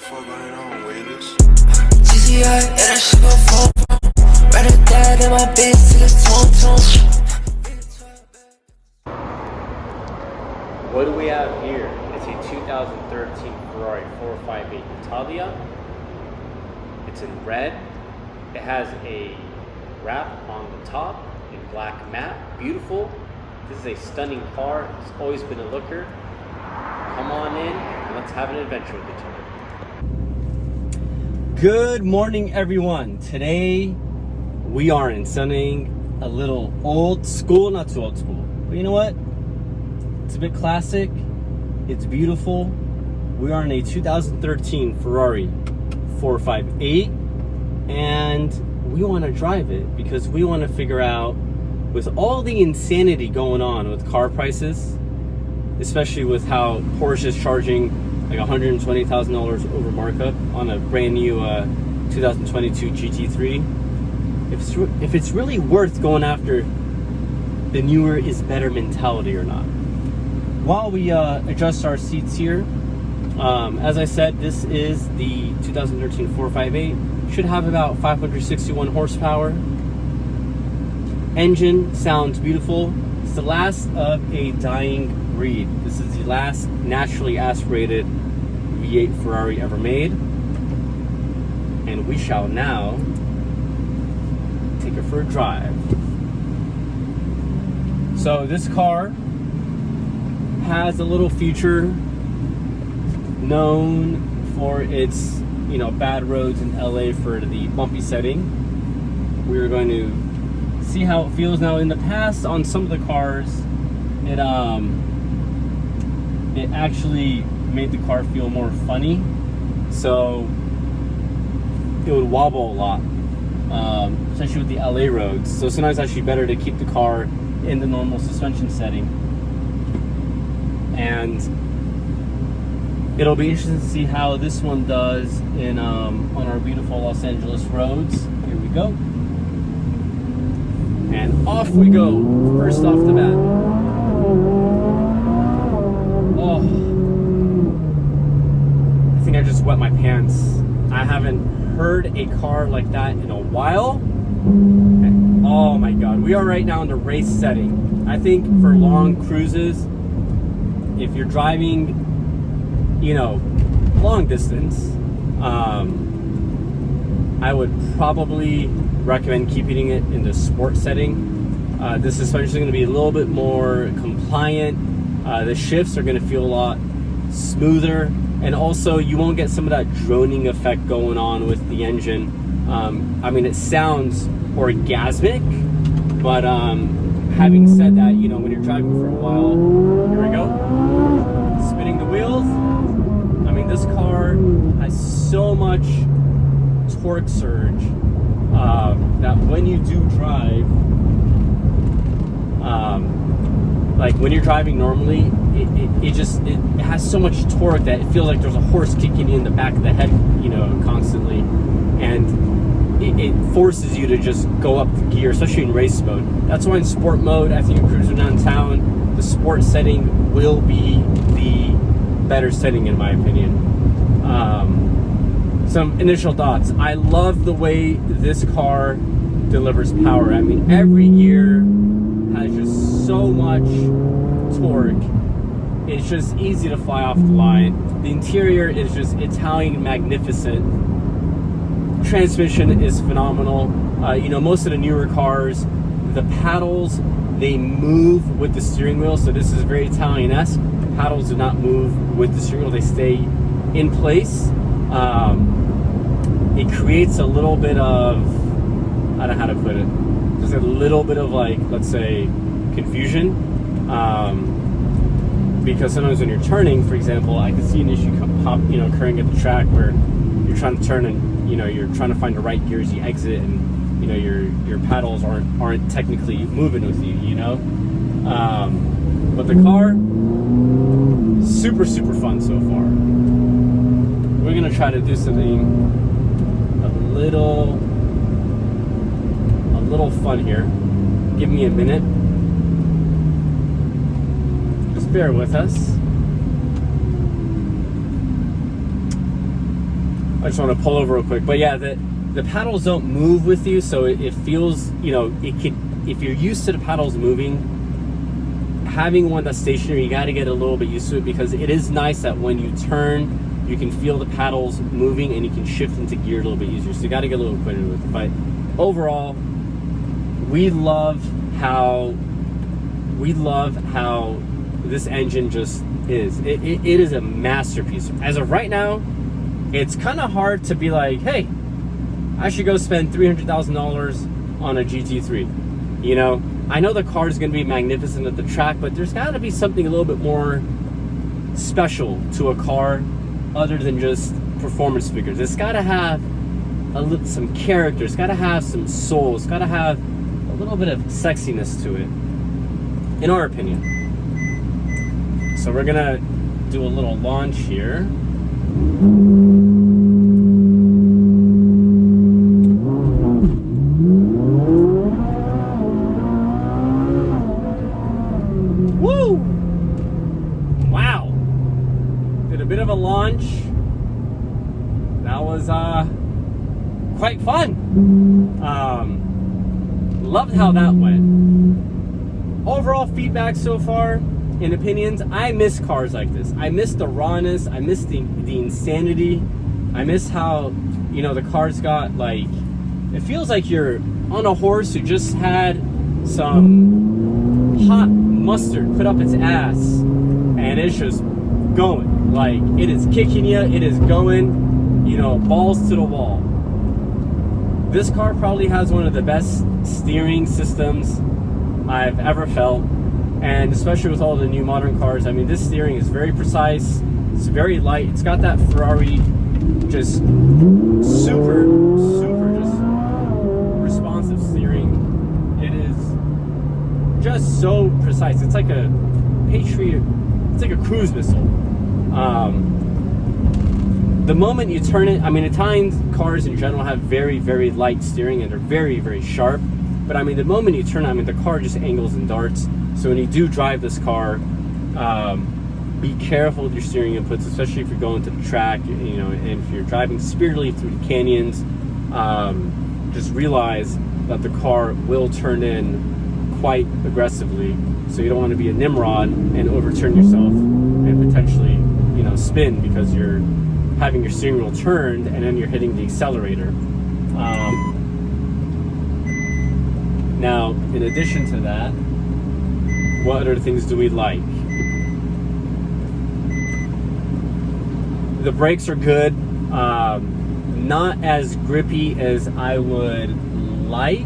fuck going on with this? GCI, yeah, that shit go phone. Rather die than my bitch to the tone. What do we have here? It's a 2013 Ferrari 458 Italia. It's in red. It has a wrap on the top in black matte. Beautiful. This is a stunning car. It's always been a looker. Come on in and let's have an adventure with each other. Good morning, everyone. Today we are in something a little old school, not too old school, but you know what? It's a bit classic. It's beautiful. We are in a 2013 Ferrari 458 and we want to drive it because we want to figure out, with all the insanity going on with car prices, especially with how Porsche is charging like $120,000 over markup on a brand new 2022 GT3, if it's really worth going after the newer is better mentality or not. While we adjust our seats here, as I said, this is the 2013 458. Should have about 561 horsepower. Engine sounds beautiful. It's the last of a dying breed. This is the last naturally aspirated V8 Ferrari ever made. And we shall now take it for a drive. So this car has a little feature known for its, bad roads in LA for the bumpy setting. We're going to see how it feels now. In the past, on some of the cars, it actually made the car feel more funny, so it would wobble a lot, especially with the LA roads. So sometimes it's actually better to keep the car in the normal suspension setting. And it'll be interesting to see how this one does in on our beautiful Los Angeles roads. Here we go. And off we go. First off the bat. Oh. I think I just wet my pants. I haven't heard a car like that in a while. Oh my God. We are right now in the race setting. I think for long cruises, if you're driving, long distance, I would probably recommend keeping it in the sport setting. This suspension is going to be a little bit more compliant. The shifts are going to feel a lot smoother, and also you won't get some of that droning effect going on with the engine. It sounds orgasmic, but having said that, when you're driving for a while, here we go, spinning the wheels. This car has so much torque surge that when you do drive, like when you're driving normally, it has so much torque that it feels like there's a horse kicking you in the back of the head, constantly, and it forces you to just go up the gear, especially in race mode. That's why in sport mode, I think you're cruising downtown, the sport setting will be the better setting in my opinion. Some initial thoughts. I love the way this car delivers power. Every gear has just so much torque. It's just easy to fly off the line. The interior is just Italian magnificent. Transmission is phenomenal. Most of the newer cars, the paddles, they move with the steering wheel, so this is very Italian-esque. Paddles do not move with the steering wheel, they stay in place. It creates a little bit of, I don't know how to put it, just a little bit of, let's say, confusion. Because sometimes when you're turning, for example, I can see an issue occurring at the track where you're trying to turn and, you're trying to find the right gears, you exit, and, your paddles aren't technically moving with you, But the car, super, super fun so far. We're gonna try to do something a little fun here. Give me a minute. Just bear with us. I just want to pull over real quick. But yeah, the paddles don't move with you, so it feels, you know, it could, if you're used to the paddles moving, having one that's stationary, you got to get a little bit used to it, because it is nice that when you turn, you can feel the paddles moving and you can shift into gear a little bit easier. So you got to get a little acquainted with it. But overall, we love how this engine just is. It is a masterpiece. As of right now, it's kind of hard to be like, hey, I should go spend $300,000 on a GT3. You know, I know the car is going to be magnificent at the track, but there's got to be something a little bit more special to a car other than just performance figures. It's got to have some character. It's got to have some soul. It's got to have a little bit of sexiness to it, in our opinion. So we're gonna do a little launch here. Woo! Wow! Did a bit of a launch. That was quite fun. Loved how that went. Overall feedback so far, in opinions, I miss cars like this. I miss the rawness. I miss the insanity. I miss how, you know, the car's got, like, it feels like you're on a horse who just had some hot mustard put up its ass and it's just going. Like, it is kicking you. It is going, you know, balls to the wall. This car probably has one of the best steering systems I've ever felt, and especially with all the new modern cars. I mean, this steering is very precise. It's very light. It's got that Ferrari just super just responsive steering. It is just so precise. It's like a Patriot. It's like a cruise missile. The moment you turn it, I mean, Italian cars in general have very, very light steering and they're very, very sharp. But I mean, the moment you turn, I mean, the car just angles and darts. So when you do drive this car, be careful with your steering inputs, especially if you're going to the track, you know, and if you're driving speedily through the canyons. Just realize that the car will turn in quite aggressively. So you don't want to be a Nimrod and overturn yourself and potentially, you know, spin because you're having your steering wheel turned and then you're hitting the accelerator. Now, in addition to that, what other things do we like? The brakes are good. Not as grippy as I would like,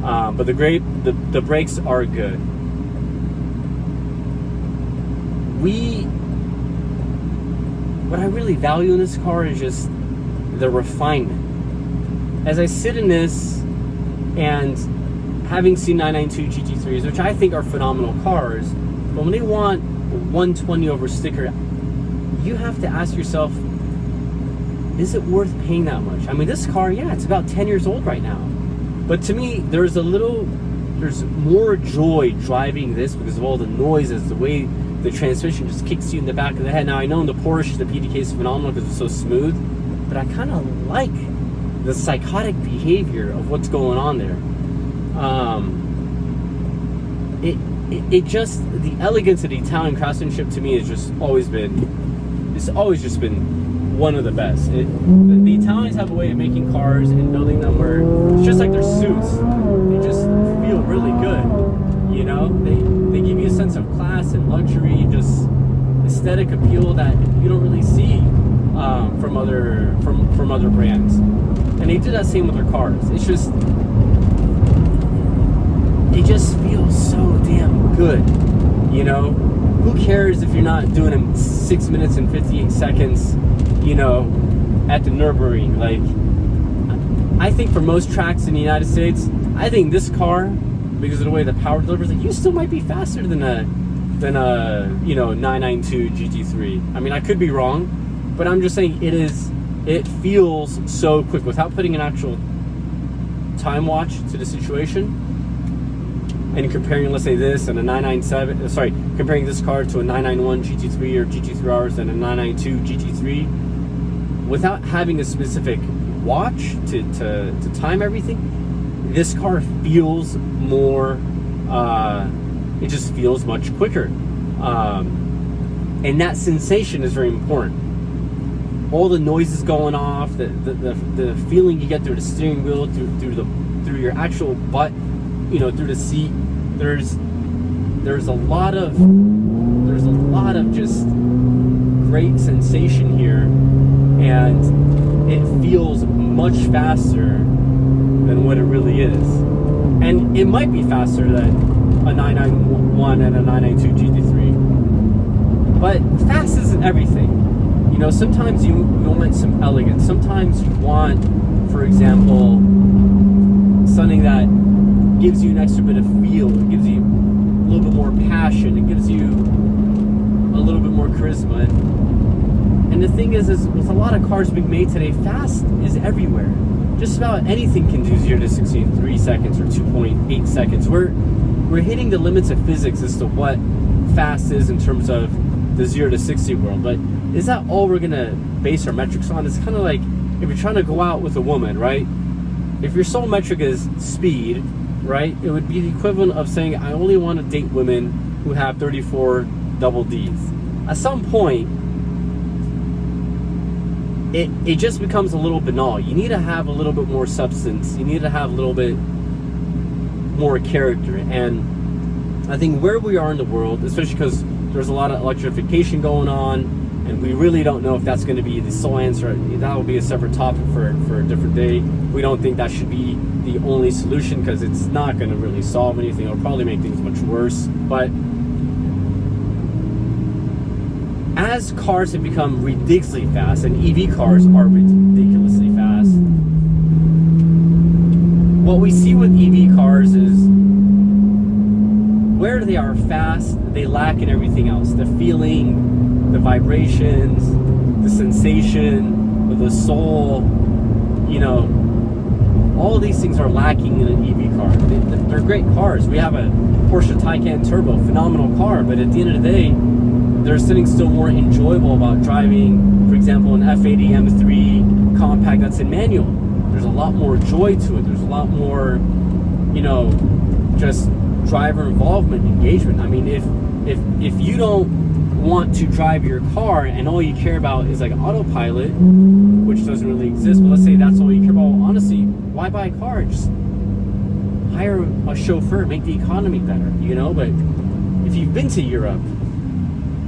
but the brakes are good. What I really value in this car is just the refinement. As I sit in this and having seen 992 GT3s, which I think are phenomenal cars, but when they want 120 over sticker, you have to ask yourself, is it worth paying that much? I mean, this car, yeah, it's about 10 years old right now. But to me, there's more joy driving this because of all the noises, the way the transmission just kicks you in the back of the head. Now, I know in the Porsche, the PDK is phenomenal because it's so smooth, but I kind of like the psychotic behavior of what's going on there. It just, the elegance of the Italian craftsmanship to me has just always been one of the best. The Italians have a way of making cars and building them where it's just like their suits. They just feel really good, you know? They give you a sense of class and luxury, just aesthetic appeal that you don't really see from other brands. And they do that same with their cars. It just feels so damn good, you know? Who cares if you're not doing them 6 minutes and 58 seconds, you know, at the Nürburgring? Like, I think for most tracks in the United States, I think this car, because of the way the power delivers, like, you still might be faster than a you know, 992 GT3. I mean, I could be wrong, but I'm just saying it feels so quick without putting an actual time watch to the situation. And comparing, let's say, this and a 997, comparing this car to a 991 GT3 or GT3 Rs and a 992 GT3, without having a specific watch to time everything, this car feels more, it just feels much quicker. And that sensation is very important. All the noises going off, the feeling you get through the steering wheel, through your actual butt, you know, through the seat. There's a lot of just great sensation here, and it feels much faster than what it really is. And it might be faster than a 991 and a 992 GT3, but fast isn't everything. You know, sometimes you want some elegance. Sometimes you want, for example, something that gives you an extra bit of feel. It gives you a little bit more passion. It gives you a little bit more charisma. And the thing is with a lot of cars being made today, fast is everywhere. Just about anything can do 0 to 60 in 3 seconds or 2.8 seconds. We're hitting the limits of physics as to what fast is in terms of the 0 to 60 world. But is that all we're gonna base our metrics on? It's kind of like if you're trying to go out with a woman, right? If your sole metric is speed, right, it would be the equivalent of saying I only want to date women who have 34 double Ds. At some point, it just becomes a little banal. You need to have a little bit more substance. You need to have a little bit more character. And I think where we are in the world, especially because there's a lot of electrification going on, and we really don't know if that's going to be the sole answer. That will be a separate topic for a different day. We don't think that should be the only solution because it's not going to really solve anything. It'll probably make things much worse. But as cars have become ridiculously fast, and EV cars are ridiculously fast, what we see with EV cars is where they are fast, they lack in everything else. The feeling, the vibrations, the sensation, the soul, you know, all of these things are lacking in an EV car. They're great cars. We have a Porsche Taycan Turbo, phenomenal car, but at the end of the day, there's something still more enjoyable about driving, for example, an F80 M3 compact that's in manual. There's a lot more joy to it. There's a lot more, you know, just driver involvement, engagement. I mean, if you don't want to drive your car and all you care about is like autopilot, which doesn't really exist, but let's say that's all you care about, well, honestly, why buy a car? Just hire a chauffeur, make the economy better, you know? But if you've been to Europe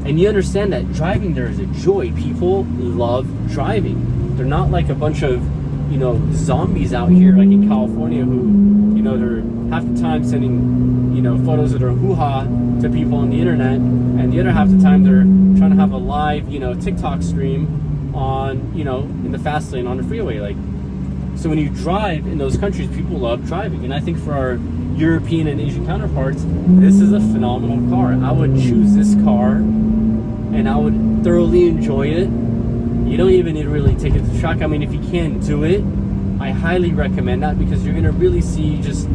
and you understand that driving there is a joy, people love driving. They're not like a bunch of, you know, zombies out here like in California who, you know, they're half the time sending, you know, photos of their hoo-ha to people on the internet, and the other half the time they're trying to have a live, you know, TikTok stream on, you know, in the fast lane on the freeway. Like, so when you drive in those countries, people love driving. And I think for our European and Asian counterparts, this is a phenomenal car. I would choose this car and I would thoroughly enjoy it. You don't even need to really take it to track. I mean, if you can do it, I highly recommend that, because you're going to really see just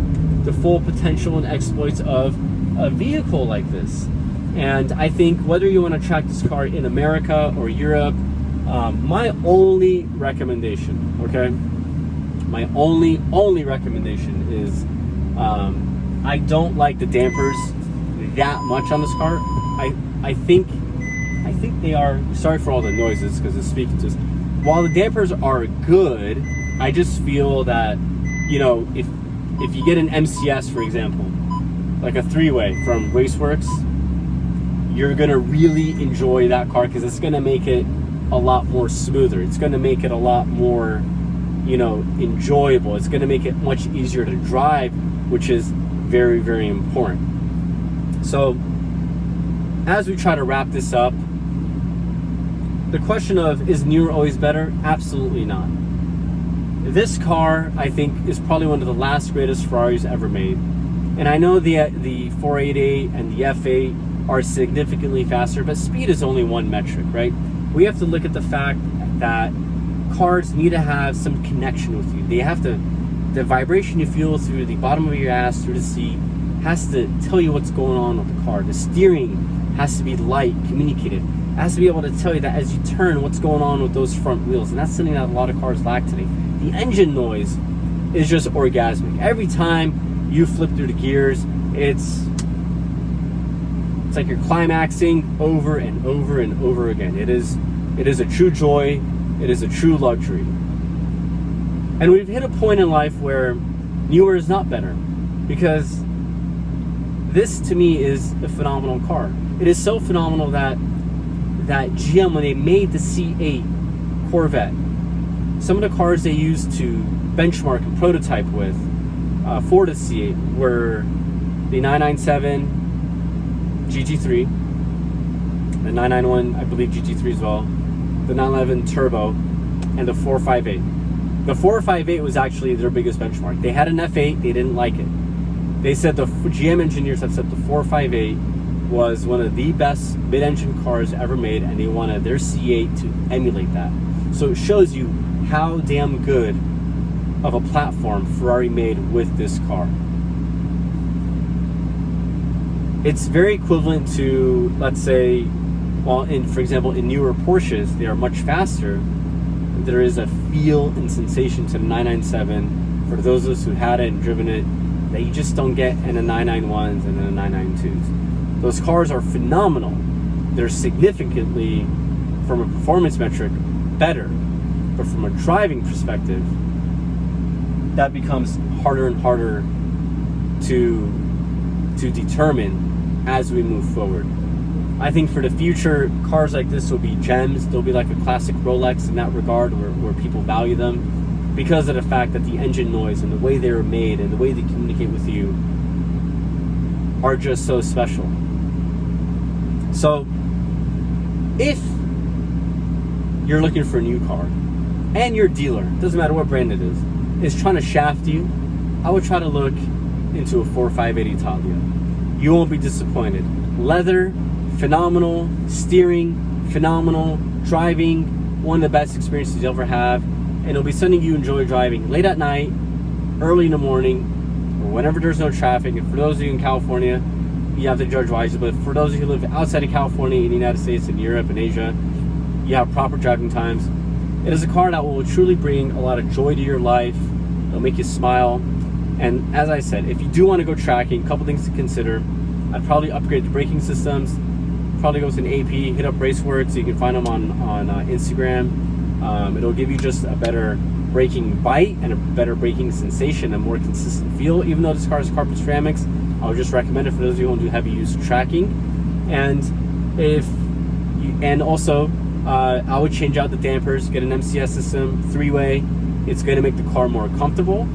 the full potential and exploits of a vehicle like this. And I think whether you want to track this car in America or Europe, my only recommendation, okay, my only recommendation is I don't like the dampers that much on this car. I think they are, sorry for all the noises because it's speaking to us. While the dampers are good, I just feel that, you know, if you get an MCS, for example, like a 3-way from Raceworks, you're gonna really enjoy that car because it's gonna make it a lot more smoother. It's gonna make it a lot more, you know, enjoyable. It's gonna make it much easier to drive, which is very, very important. So as we try to wrap this up, the question of, is newer always better? Absolutely not. This car, I think, is probably one of the last greatest Ferraris ever made. And I know the 488 and the F8 are significantly faster, but speed is only one metric, right? We have to look at the fact that cars need to have some connection with you. They have to, the vibration you feel through the bottom of your ass, through the seat, has to tell you what's going on with the car. The steering has to be light, communicative. has to be able to tell you that as you turn, what's going on with those front wheels. And that's something that a lot of cars lack today. The engine noise is just orgasmic. Every time you flip through the gears, it's like you're climaxing over and over and over again. It is a true joy. It is a true luxury. And we've hit a point in life where newer is not better, because this to me is a phenomenal car. It is so phenomenal that GM, when they made the C8 Corvette, some of the cars they used to benchmark and prototype with for the C8 were the 997 GT3, the 991, I believe, GT3 as well, the 911 Turbo, and the 458. The 458 was actually their biggest benchmark. They had an F8, they didn't like it. They said, the GM engineers have said the 458 was one of the best mid-engine cars ever made, and they wanted their C8 to emulate that. So it shows you how damn good of a platform Ferrari made with this car. It's very equivalent to, let's say, well, for example, in newer Porsches, they are much faster. There is a feel and sensation to the 997, for those of us who had it and driven it, that you just don't get in the 991s and in the 992s. Those cars are phenomenal. They're significantly, from a performance metric, better. But from a driving perspective, that becomes harder and harder to determine as we move forward. I think for the future, cars like this will be gems. They'll be like a classic Rolex in that regard, where people value them because of the fact that the engine noise and the way they were made and the way they communicate with you are just so special. So if you're looking for a new car and your dealer, doesn't matter what brand it is trying to shaft you, I would try to look into a 458 Italia. You won't be disappointed. Leather, phenomenal. Steering, phenomenal. Driving, one of the best experiences you'll ever have. And it'll be something you enjoy driving late at night, early in the morning, or whenever there's no traffic. And for those of you in California, you have to judge wisely. But for those of you who live outside of California, in the United States and Europe and Asia, you have proper driving times. It is a car that will truly bring a lot of joy to your life. It'll make you smile. And as I said, if you do want to go tracking, a couple things to consider. I'd probably upgrade the braking systems. Probably go with an AP, hit up Raceworks, so you can find them on Instagram. It'll give you just a better braking bite and a better braking sensation, a more consistent feel. Even though this car is carbon ceramics, I would just recommend it for those of you who want to do heavy use tracking. And also, I would change out the dampers, get an MCS system, 3-way. It's going to make the car more comfortable.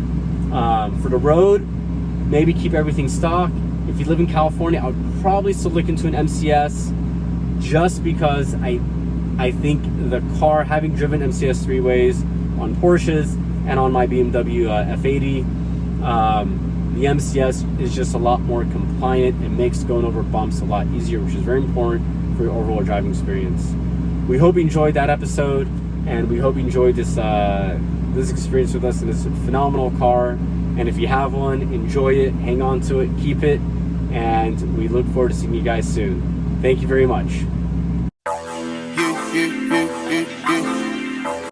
For the road, maybe keep everything stock. If you live in California, I would probably still look into an MCS, just because I think the car, having driven MCS 3-ways on Porsches and on my BMW F80, the MCS is just a lot more compliant. It makes going over bumps a lot easier, which is very important for your overall driving experience. We hope you enjoyed that episode, and we hope you enjoyed this experience with us in this phenomenal car. And if you have one, enjoy it, hang on to it, keep it, and we look forward to seeing you guys soon. Thank you very much.